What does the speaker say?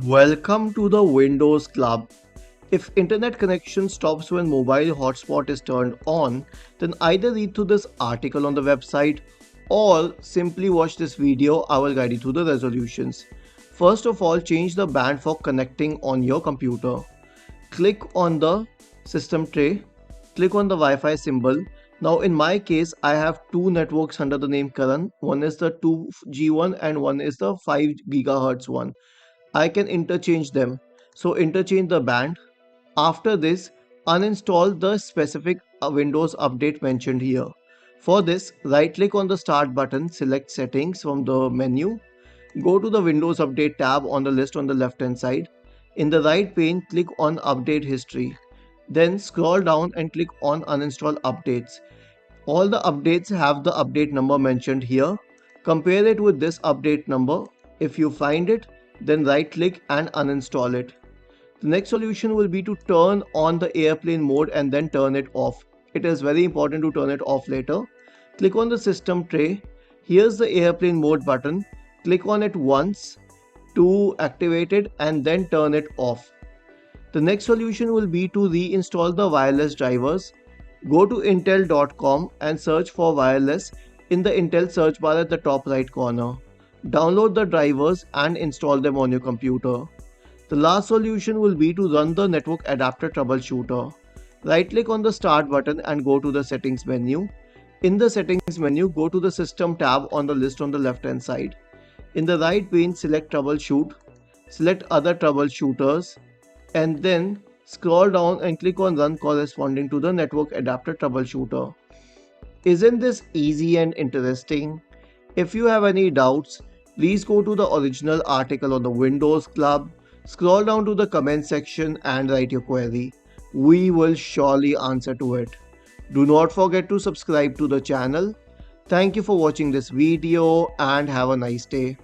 Welcome to the Windows Club. If internet connection stops when mobile hotspot is turned on, then either read through this article on the website or simply watch this video. I will guide you through the resolutions. First of all, change the band for connecting on your computer. Click on the system tray, click on the Wi-Fi symbol. Now in my case, I have two networks under the name Karan. One is the 2G one and one is the 5 GHz one. I can interchange them. So interchange the band. After this, uninstall the specific Windows update mentioned here. For this, right click on the start button, select settings from the menu. Go to the Windows Update tab on the list on the left hand side. In the right pane, click on Update History. Then scroll down and click on Uninstall Updates. All the updates have the update number mentioned here. Compare it with this update number. If you find it, then right click and uninstall it. The next solution will be to turn on the airplane mode and then turn it off. It is very important to turn it off later. Click on the system tray. Here's the airplane mode button. Click on it once to activate it and then turn it off. The next solution will be to reinstall the wireless drivers. Go to intel.com and search for wireless in the Intel search bar at the top right corner. Download the drivers and install them on your computer. The last solution will be to run the network adapter troubleshooter. Right click on the start button and go to the settings menu. In the settings menu, go to the system tab on the list on the left hand side. In the right pane, select troubleshoot, select other troubleshooters, and then scroll down and click on run corresponding to the network adapter troubleshooter. Isn't this easy and interesting? If you have any doubts, please go to the original article on the Windows Club, scroll down to the comment section and write your query. We will surely answer to it. Do not forget to subscribe to the channel. Thank you for watching this video and have a nice day.